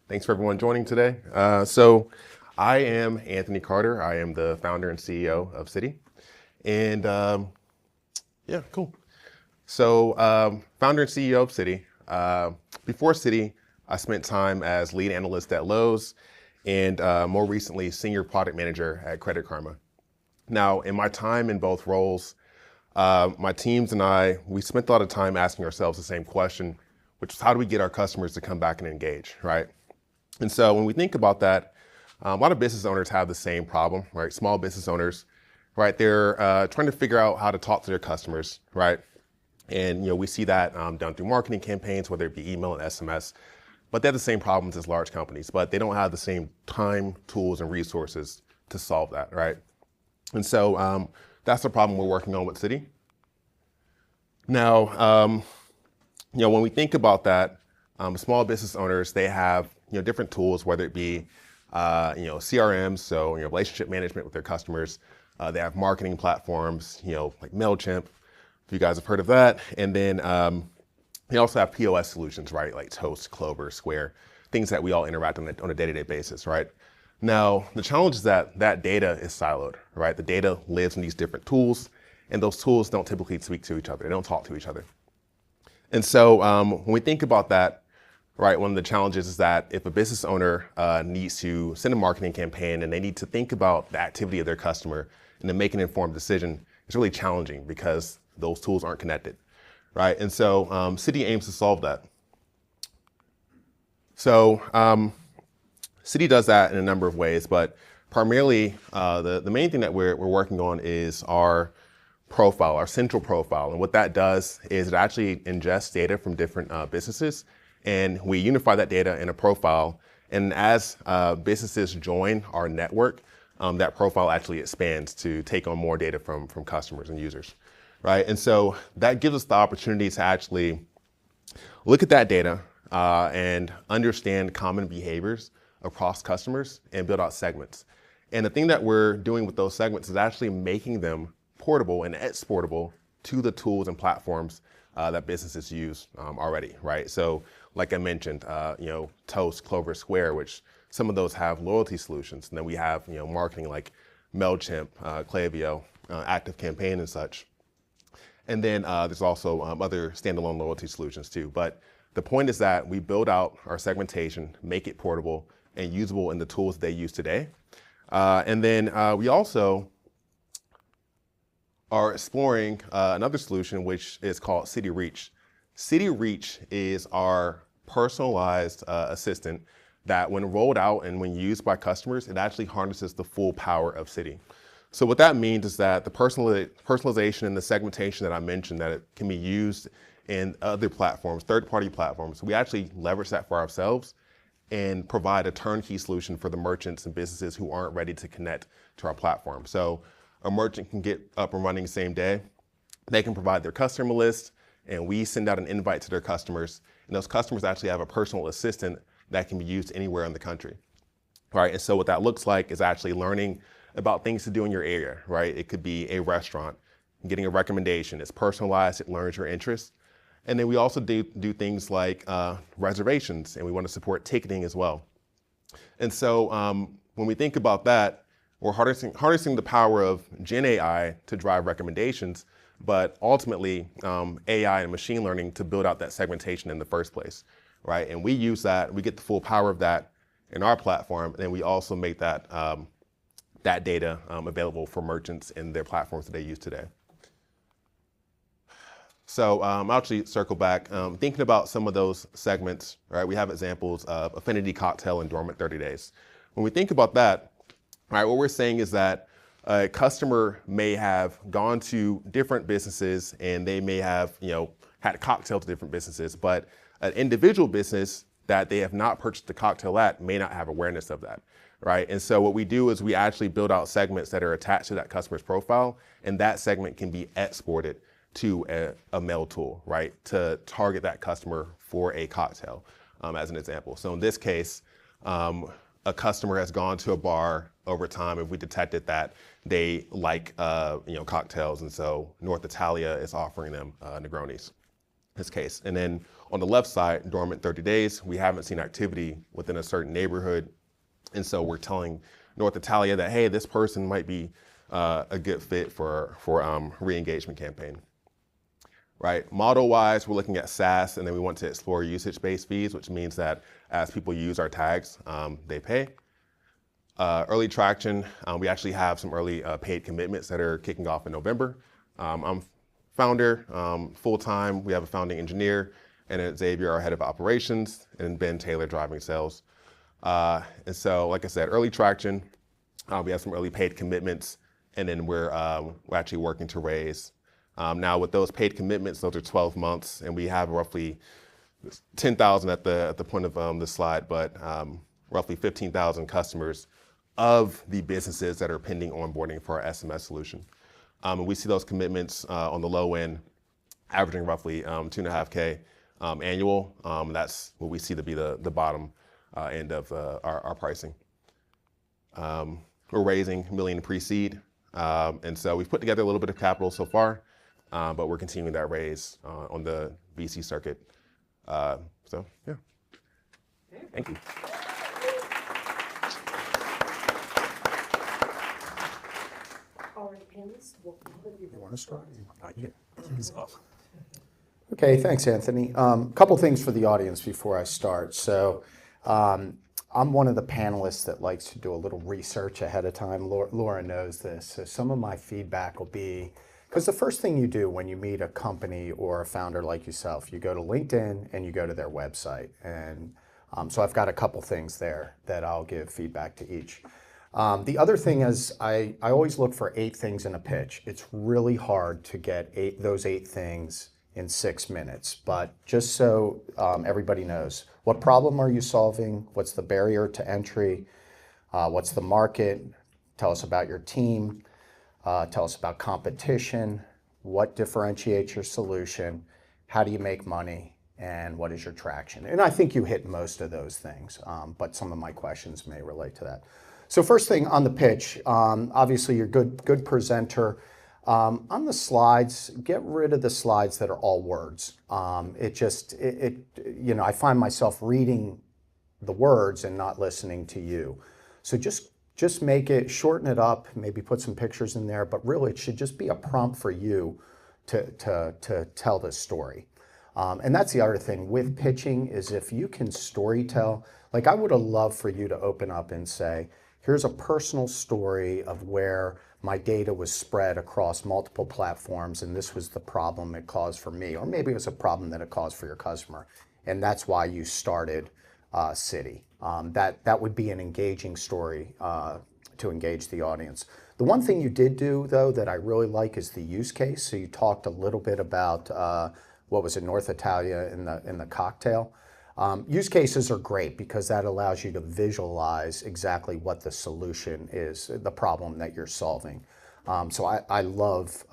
Thanks for everyone joining today. So I am Anthony Carter. I am the founder and CEO of Citi. And yeah, cool. So founder and CEO of Citi. Before Citi, I spent time as lead analyst at Lowe's and more recently, senior product manager at Credit Karma. Now, in my time in both roles, my teams and we spent a lot of time asking ourselves the same question, which is how do we get our customers to come back and engage, right? And so when we think about that, a lot of business owners have the same problem, right? Small business owners, right? They're trying to figure out how to talk to their customers, right? And we see that done through marketing campaigns, whether it be email and SMS, but they have the same problems as large companies, but they don't have the same time, tools, and resources to solve that, right? And so that's the problem we're working on with Citi. Now, when we think about that, small business owners, they have different tools, whether it be CRMs, so relationship management with their customers. They have marketing platforms, like MailChimp, if you guys have heard of that. And then they also have POS solutions, right? Like Toast, Clover, Square, things that we all interact on a day-to-day basis, right? Now, the challenge is that data is siloed, right? The data lives in these different tools, and those tools don't typically speak to each other. They don't talk to each other. And so when we think about that, right, one of the challenges is that if a business owner needs to send a marketing campaign and they need to think about the activity of their customer and to make an informed decision, it's really challenging because those tools aren't connected, right? And so Citi aims to solve that. So Citi does that in a number of ways, but primarily the main thing that we're working on is our profile, our central profile. And what that does is it actually ingests data from different businesses, and we unify that data in a profile. And as businesses join our network, that profile actually expands to take on more data from customers and users, right? And so that gives us the opportunity to actually look at that data and understand common behaviors across customers and build out segments. And the thing that we're doing with those segments is actually making them portable and exportable to the tools and platforms that businesses use already, right? So like I mentioned, Toast, Clover, Square, which some of those have loyalty solutions. And then we have, marketing like MailChimp, Klaviyo, ActiveCampaign and such. And then there's also other standalone loyalty solutions too. But the point is that we build out our segmentation, make it portable and usable in the tools they use today. And then we also are exploring another solution, which is called Citi Reach. Citi Reach is our personalized assistant that when rolled out and when used by customers, it actually harnesses the full power of Citi. So what that means is that the personalization and the segmentation that I mentioned, that it can be used in other platforms, third-party platforms, we actually leverage that for ourselves and provide a turnkey solution for the merchants and businesses who aren't ready to connect to our platform. So a merchant can get up and running same day. They can provide their customer list, and we send out an invite to their customers. And those customers actually have a personal assistant that can be used anywhere in the country, right? And so what that looks like is actually learning about things to do in your area, right? It could be a restaurant, getting a recommendation. It's personalized, it learns your interests. And then we also do things like reservations, and we want to support ticketing as well. And so when we think about that, we're harnessing the power of Gen AI to drive recommendations, but ultimately AI and machine learning to build out that segmentation in the first place, right? And we use that, we get the full power of that in our platform, and we also make that data available for merchants in their platforms that they use today. So I'll actually circle back, thinking about some of those segments, right? We have examples of affinity cocktail and dormant 30 days. When we think about that, right, what we're saying is that a customer may have gone to different businesses and they may have, had cocktails to different businesses, but an individual business that they have not purchased a cocktail at may not have awareness of that, right? And so what we do is we actually build out segments that are attached to that customer's profile, and that segment can be exported to a mail tool, right, to target that customer for a cocktail, as an example. So in this case, a customer has gone to a bar over time. If we detected that they like cocktails, and so North Italia is offering them Negronis. this case. And then on the left side, dormant 30 days, we haven't seen activity within a certain neighborhood. And so we're telling North Italia that, hey, this person might be a good fit for re-engagement campaign. Right, model-wise, we're looking at SaaS, and then we want to explore usage-based fees, which means that as people use our tags, they pay. Early traction, we actually have some early paid commitments that are kicking off in November. I'm founder, full-time. We have a founding engineer, and then Xavier, our head of operations, and Ben Taylor driving sales. And so, like I said, early traction, we have some early paid commitments, and then we're actually working to raise. Now with those paid commitments, those are 12 months, and we have roughly 10,000 at the point of the slide, but roughly 15,000 customers of the businesses that are pending onboarding for our SMS solution. And we see those commitments on the low end, averaging roughly 2.5K annual. That's what we see to be the bottom end of our pricing. We're raising $1 million pre-seed, and so we've put together a little bit of capital so far. But we're continuing that raise on the VC circuit. So, yeah. Thank you. All right, panelists, you want to start? Okay, thanks, Anthony. Couple things for the audience before I start. So, I'm one of the panelists that likes to do a little research ahead of time. Laura knows this. So some of my feedback will be, because the first thing you do when you meet a company or a founder like yourself, you go to LinkedIn and you go to their website. And so I've got a couple things there that I'll give feedback to each. The other thing is I always look for 8 things in a pitch. It's really hard to get those 8 things in 6 minutes. But just so everybody knows, what problem are you solving? What's the barrier to entry? What's the market? Tell us about your team. Tell us about competition, what differentiates your solution, how do you make money, and what is your traction? And I think you hit most of those things, but some of my questions may relate to that. So first thing on the pitch, obviously you're good presenter. On the slides, get rid of the slides that are all words. I find myself reading the words and not listening to you. So just make it, shorten it up, maybe put some pictures in there, but really it should just be a prompt for you to tell this story. And that's the other thing with pitching is if you can story tell, like I would have loved for you to open up and say, here's a personal story of where my data was spread across multiple platforms and this was the problem it caused for me, or maybe it was a problem that it caused for your customer. And that's why you started Citi. That would be an engaging story to engage the audience. The one thing you did do, though, that I really like is the use case. So you talked a little bit about, what was it, North Italia in the cocktail. Use cases are great because that allows you to visualize exactly what the solution is, the problem that you're solving. So I love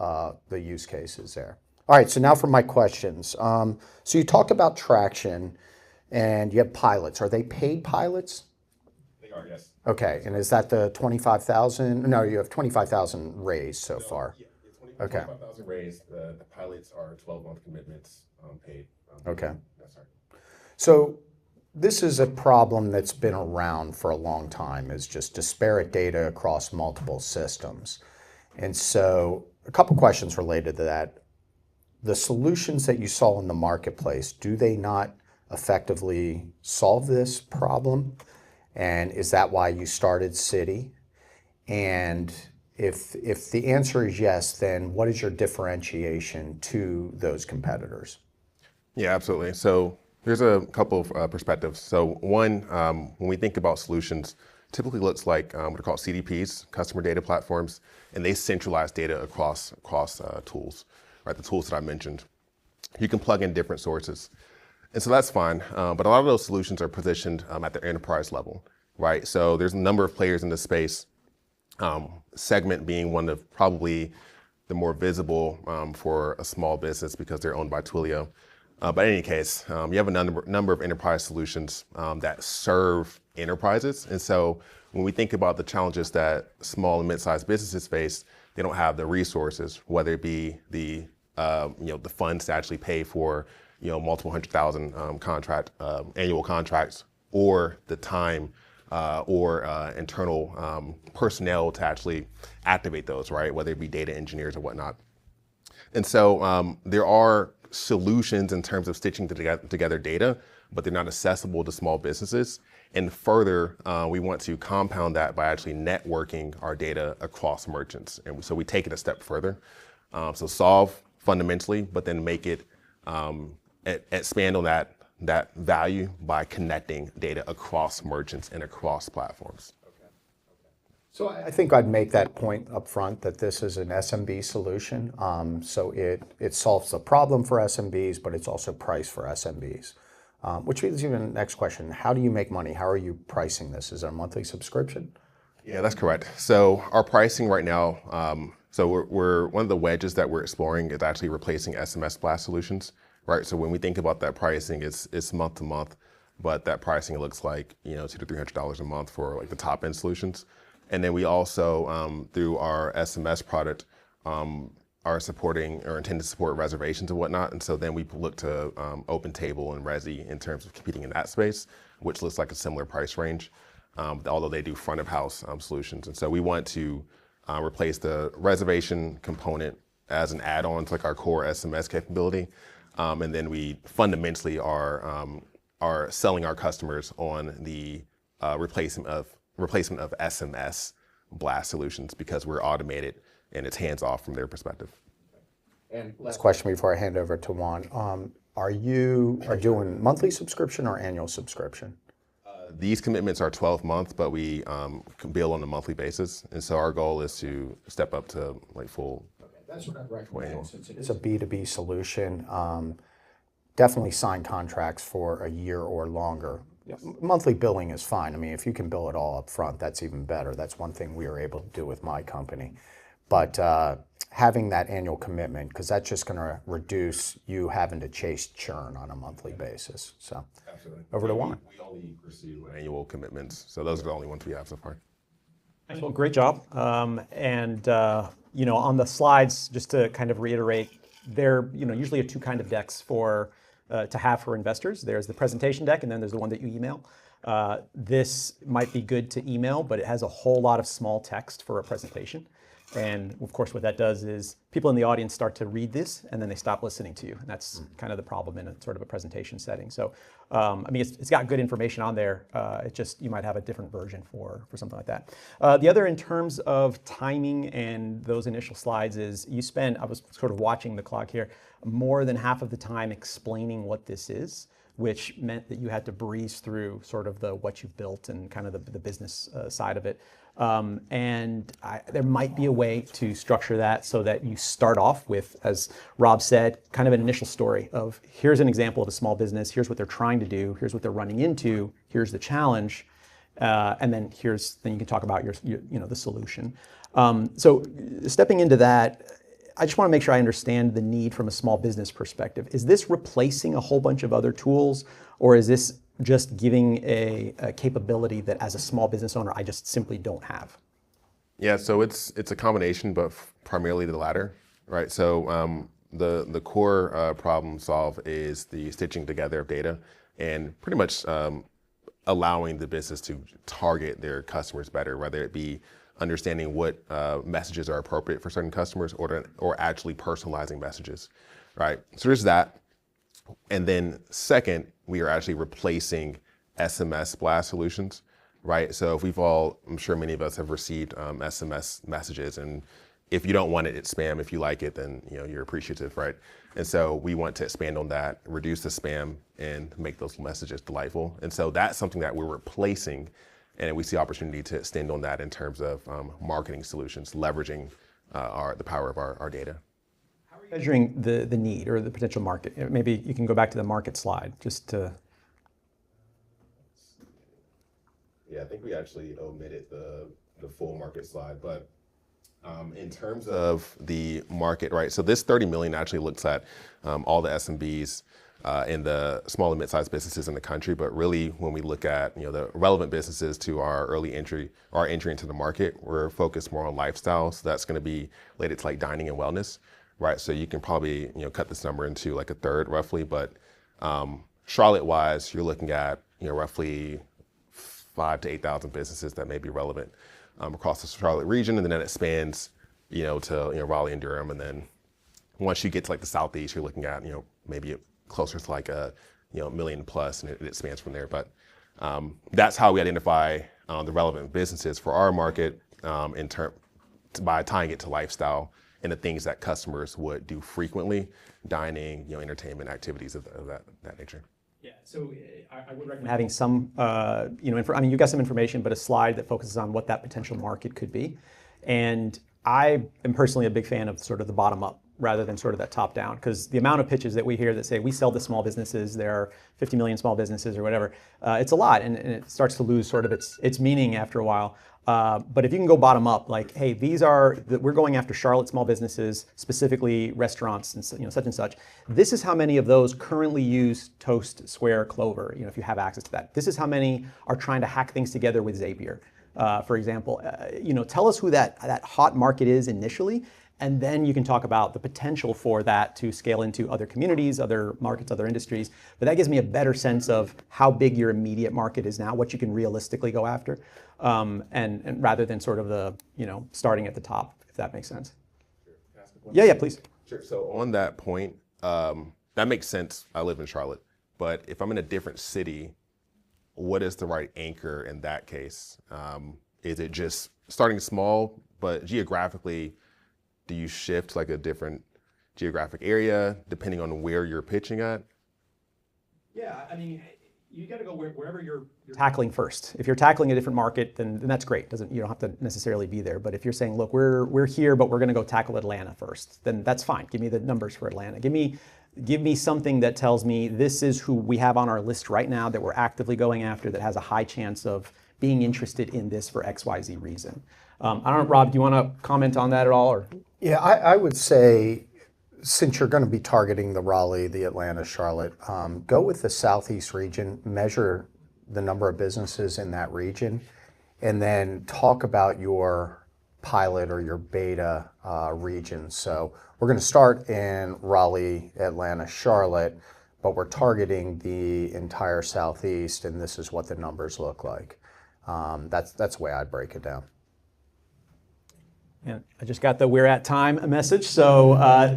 the use cases there. All right, so now for my questions. So you talked about traction. And you have pilots. Are they paid pilots? They are, yes. Okay, and is that the 25,000? No, you have 25,000 raised so far. Yeah, it's 25,000 raised. The pilots are 12-month commitments paid. Okay. That's right. So this is a problem that's been around for a long time, is just disparate data across multiple systems. And so a couple questions related to that. The solutions that you saw in the marketplace, do they not effectively solve this problem? And is that why you started Citi? And if the answer is yes, then what is your differentiation to those competitors? Yeah, absolutely. So there's a couple of perspectives. So one, when we think about solutions, typically looks like what are called CDPs, customer data platforms, and they centralize data across tools, right? The tools that I mentioned. You can plug in different sources. And so that's fine, but a lot of those solutions are positioned at the enterprise level, right? So there's a number of players in this space, Segment being one of probably the more visible for a small business because they're owned by Twilio. But in any case, you have a number of enterprise solutions that serve enterprises. And so when we think about the challenges that small and mid-sized businesses face, they don't have the resources, whether it be the funds to actually pay for multiple 100,000 annual contracts, or the time or internal personnel to actually activate those, right? Whether it be data engineers or whatnot. And so there are solutions in terms of stitching together data, but they're not accessible to small businesses. And further, we want to compound that by actually networking our data across merchants. And so we take it a step further. So solve fundamentally, but then make it expand on that value by connecting data across merchants and across platforms. So I think I'd make that point up front that this is an SMB solution. So it solves the problem for SMBs, but it's also priced for SMBs. Which leads you to the next question. How do you make money? How are you pricing this? Is it a monthly subscription? Yeah, that's correct. So our pricing right now, so we're one of the wedges that we're exploring is actually replacing SMS blast solutions, right? So when we think about that pricing, it's month to month, but that pricing looks like $200 to $300 a month for like the top end solutions. And then we also, through our SMS product, are supporting or intend to support reservations and whatnot. And so then we look to OpenTable and Resi in terms of competing in that space, which looks like a similar price range, although they do front of house solutions. And so we want to replace the reservation component as an add-on to like our core SMS capability. And then we fundamentally are selling our customers on the replacement of SMS blast solutions because we're automated and it's hands off from their perspective. And last question before I hand over to Juan. Are you doing monthly subscription or annual subscription? These commitments are 12 months, but we can bill on a monthly basis. And so our goal is to step up to like full. Okay, that's what I'd recommend. Since it's a B2B solution, definitely sign contracts for a year or longer. Yes. Monthly billing is fine. I mean, if you can bill it all up front, that's even better. That's one thing we were able to do with my company. But having that annual commitment, because that's just going to reduce you having to chase churn on a monthly basis. So, absolutely. Over to Juan. We only pursue annual commitments, so those are the only ones we have so far. Well, great job. On the slides, just to kind of reiterate, there usually are two kind of decks to have for investors. There's the presentation deck, and then there's the one that you email. This might be good to email, but it has a whole lot of small text for a presentation. And of course, what that does is people in the audience start to read this, and then they stop listening to you. And that's kind of the problem in a sort of a presentation setting. So, it's got good information on there. It just, you might have a different version for something like that. The other in terms of timing and those initial slides is you spend, I was sort of watching the clock here, more than half of the time explaining what this is, which meant that you had to breeze through sort of what you've built and kind of the business side of it. There might be a way to structure that so that you start off with, as Rob said, kind of an initial story of here's an example of a small business, here's what they're trying to do, here's what they're running into, here's the challenge, and then you can talk about the solution. So stepping into that, I just want to make sure I understand the need from a small business perspective. Is this replacing a whole bunch of other tools, or is this just giving a capability that as a small business owner, I just simply don't have? Yeah, so it's a combination, but primarily the latter, right? So the core problem solve is the stitching together of data and pretty much allowing the business to target their customers better, whether it be understanding what messages are appropriate for certain customers or actually personalizing messages, right? So there's that. And then second, we are actually replacing SMS blast solutions, right? So if I'm sure many of us have received SMS messages, and if you don't want it, it's spam. If you like it, then you're appreciative, right? And so we want to expand on that, reduce the spam, and make those messages delightful. And so that's something that we're replacing, and we see opportunity to extend on that in terms of marketing solutions, leveraging the power of our data. Measuring the need or the potential market. Maybe you can go back to the market slide just to. Yeah, I think we actually omitted the full market slide, but in terms of the market, right? So this 30 million actually looks at all the SMBs and the small and mid-sized businesses in the country, but really when we look at the relevant businesses to our entry into the market, we're focused more on lifestyle. So that's going to be related to like dining and wellness. Right, so you can probably cut this number into like a third roughly, but Charlotte-wise, you're looking at roughly 5,000 to 8,000 businesses that may be relevant across the Charlotte region, and then that expands to Raleigh and Durham, and then once you get to like the Southeast, you're looking at maybe closer to like a million plus, and it expands from there. But that's how we identify the relevant businesses for our market by tying it to lifestyle and the things that customers would do frequently, dining, entertainment activities of that nature. Yeah, so I would recommend having some, you've got some information, but a slide that focuses on what that potential market could be. And I am personally a big fan of sort of the bottom up rather than sort of that top down, because the amount of pitches that we hear that say we sell to small businesses, there are 50 million small businesses or whatever, it's a lot, and it starts to lose sort of its meaning after a while. But if you can go bottom up, like, hey, we're going after Charlotte small businesses, specifically restaurants and such and such. This is how many of those currently use Toast, Square, Clover, if you have access to that. This is how many are trying to hack things together with Zapier, for example. Tell us who that hot market is initially, and then you can talk about the potential for that to scale into other communities, other markets, other industries. But that gives me a better sense of how big your immediate market is now, what you can realistically go after, and rather than sort of the starting at the top, if that makes sense. Sure. Yeah, please. Sure. So on that point, that makes sense. I live in Charlotte, but if I'm in a different city, what is the right anchor in that case? Is it just starting small, but geographically, do you shift like a different geographic area depending on where you're pitching at? Yeah, you got to go wherever you're tackling first. If you're tackling a different market, then that's great. You don't have to necessarily be there. But if you're saying, look, we're here, but we're going to go tackle Atlanta first, then that's fine. Give me the numbers for Atlanta. Give me something that tells me this is who we have on our list right now that we're actively going after that has a high chance of being interested in this for XYZ reason. I don't know, Rob, do you want to comment on that at all? Or? Yeah, I would say, since you're going to be targeting the Raleigh, the Atlanta, Charlotte, go with the Southeast region, measure the number of businesses in that region, and then talk about your pilot or your beta region. So we're going to start in Raleigh, Atlanta, Charlotte, but we're targeting the entire Southeast, and this is what the numbers look like. That's the way I'd break it down. And I just got the "we're at time" message, so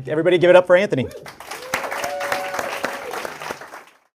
everybody give it up for Anthony.